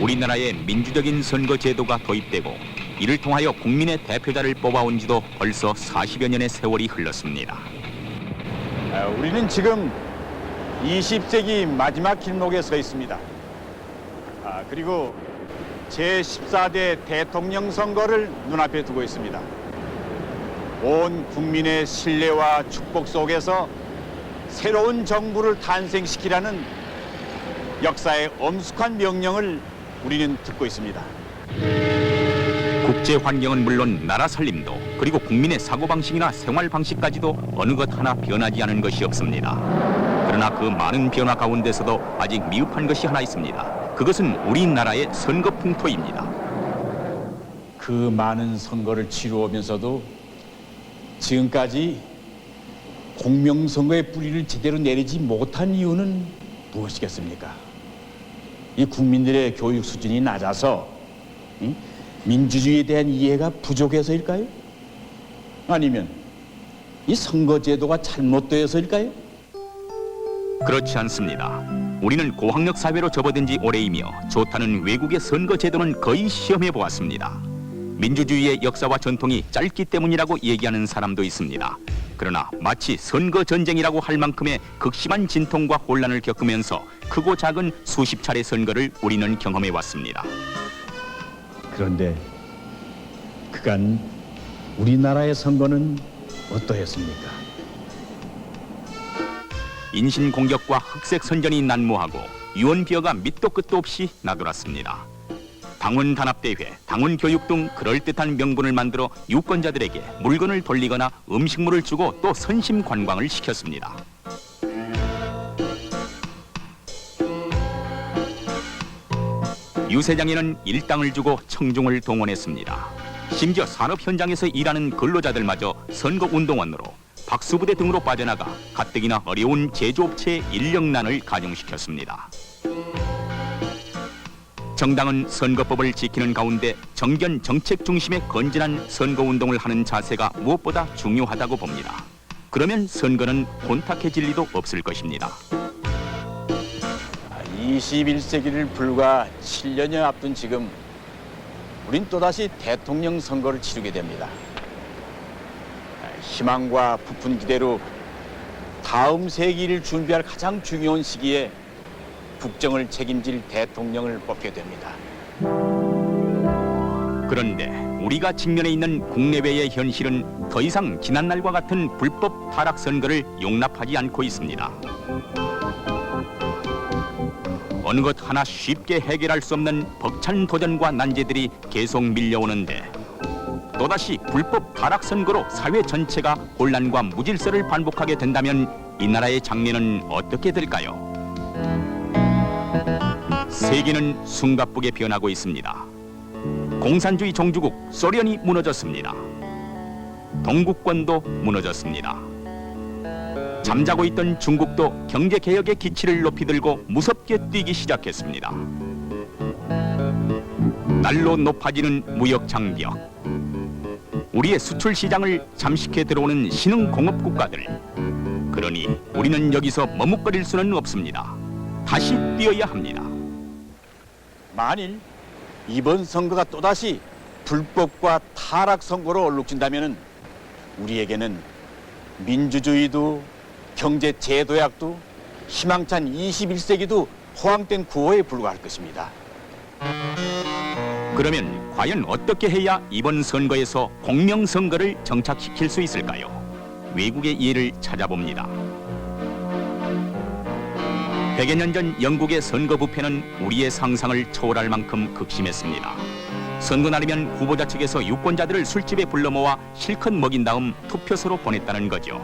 우리나라의 민주적인 선거 제도가 도입되고 이를 통하여 국민의 대표자를 뽑아온 지도 벌써 40여 년의 세월이 흘렀습니다. 우리는 지금 20세기 마지막 길목에 서 있습니다. 그리고 제14대 대통령 선거를 눈앞에 두고 있습니다. 온 국민의 신뢰와 축복 속에서 새로운 정부를 탄생시키라는 역사의 엄숙한 명령을 우리는 듣고 있습니다. 국제 환경은 물론 나라 살림도 그리고 국민의 사고방식이나 생활방식까지도 어느 것 하나 변하지 않은 것이 없습니다. 그러나 그 많은 변화 가운데서도 아직 미흡한 것이 하나 있습니다. 그것은 우리나라의 선거 풍토입니다. 그 많은 선거를 치루오면서도 지금까지 공명선거의 뿌리를 제대로 내리지 못한 이유는 무엇이겠습니까? 이 국민들의 교육 수준이 낮아서 민주주의에 대한 이해가 부족해서일까요? 아니면 이 선거제도가 잘못되어서일까요? 그렇지 않습니다. 우리는 고학력 사회로 접어든 지 오래이며 좋다는 외국의 선거 제도는 거의 시험해 보았습니다. 민주주의의 역사와 전통이 짧기 때문이라고 얘기하는 사람도 있습니다. 그러나 마치 선거 전쟁이라고 할 만큼의 극심한 진통과 혼란을 겪으면서 크고 작은 수십 차례 선거를 우리는 경험해 왔습니다. 그런데 그간 우리나라의 선거는 어떠했습니까? 인신공격과 흑색 선전이 난무하고 유언비어가 밑도 끝도 없이 나돌았습니다. 당원 단합대회, 당원 교육 등 그럴듯한 명분을 만들어 유권자들에게 물건을 돌리거나 음식물을 주고 또 선심 관광을 시켰습니다. 유세장에는 일당을 주고 청중을 동원했습니다. 심지어 산업 현장에서 일하는 근로자들마저 선거운동원으로 박수부대 등으로 빠져나가 가뜩이나 어려운 제조업체의 인력난을 가중시켰습니다. 정당은 선거법을 지키는 가운데 정견 정책 중심의 건전한 선거운동을 하는 자세가 무엇보다 중요하다고 봅니다. 그러면 선거는 혼탁해질 리도 없을 것입니다. 21세기를 불과 7년여 앞둔 지금 우린 또다시 대통령 선거를 치르게 됩니다. 희망과 부푼 기대로 다음 세기를 준비할 가장 중요한 시기에 국정을 책임질 대통령을 뽑게 됩니다. 그런데 우리가 직면해 있는 국내외의 현실은 더 이상 지난날과 같은 불법 타락 선거를 용납하지 않고 있습니다. 어느 것 하나 쉽게 해결할 수 없는 벅찬 도전과 난제들이 계속 밀려오는데 또다시 불법 타락 선거로 사회 전체가 혼란과 무질서를 반복하게 된다면 이 나라의 장래는 어떻게 될까요? 세계는 숨가쁘게 변하고 있습니다. 공산주의 종주국 소련이 무너졌습니다. 동구권도 무너졌습니다. 잠자고 있던 중국도 경제개혁의 기치를 높이 들고 무섭게 뛰기 시작했습니다. 날로 높아지는 무역 장벽, 우리의 수출 시장을 잠식해 들어오는 신흥공업 국가들. 그러니 우리는 여기서 머뭇거릴 수는 없습니다. 다시 뛰어야 합니다. 만일 이번 선거가 또다시 불법과 타락 선거로 얼룩진다면 우리에게는 민주주의도 경제 제도약도 희망찬 21세기도 허황된 구호에 불과할 것입니다. 그러면 과연 어떻게 해야 이번 선거에서 공명선거를 정착시킬 수 있을까요? 외국의 이해를 찾아봅니다. 100여 년 전 영국의 선거 부패는 우리의 상상을 초월할 만큼 극심했습니다. 선거 날이면 후보자 측에서 유권자들을 술집에 불러 모아 실컷 먹인 다음 투표소로 보냈다는 거죠.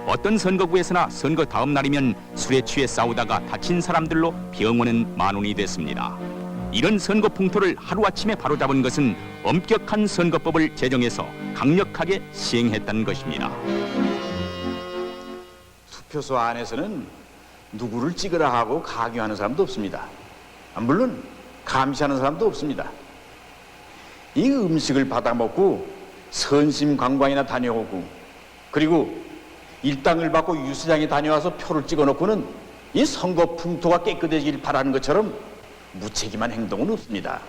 어떤 선거구에서나 선거 다음 날이면 술에 취해 싸우다가 다친 사람들로 병원은 만원이 됐습니다. 이런 선거 풍토를 하루아침에 바로잡은 것은 엄격한 선거법을 제정해서 강력하게 시행했다는 것입니다. 투표소 안에서는 누구를 찍으라 하고 강요하는 사람도 없습니다. 물론 감시하는 사람도 없습니다. 이 음식을 받아먹고 선심 관광이나 다녀오고 그리고 일당을 받고 유세장에 다녀와서 표를 찍어놓고는 이 선거 풍토가 깨끗해지길 바라는 것처럼 무책임한 행동은 없습니다.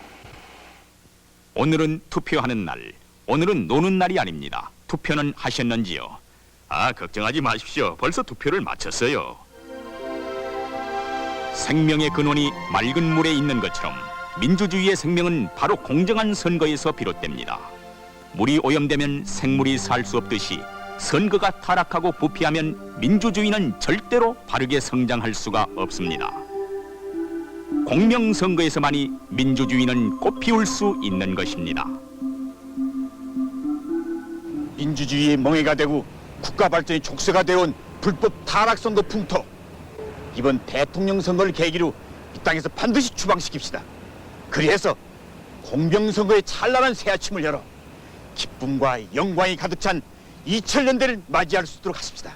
오늘은 투표하는 날, 오늘은 노는 날이 아닙니다. 투표는 하셨는지요? 아, 걱정하지 마십시오. 벌써 투표를 마쳤어요. 생명의 근원이 맑은 물에 있는 것처럼 민주주의의 생명은 바로 공정한 선거에서 비롯됩니다. 물이 오염되면 생물이 살 수 없듯이 선거가 타락하고 부패하면 민주주의는 절대로 바르게 성장할 수가 없습니다. 공명선거에서만이 민주주의는 꽃피울 수 있는 것입니다. 민주주의의 멍해가 되고 국가 발전의 족쇄가 되어온 불법 타락선거 풍토. 이번 대통령 선거를 계기로 이 땅에서 반드시 추방시킵시다. 그리해서 공명선거의 찬란한 새아침을 열어 기쁨과 영광이 가득 찬 2000년대를 맞이할 수 있도록 하십시다.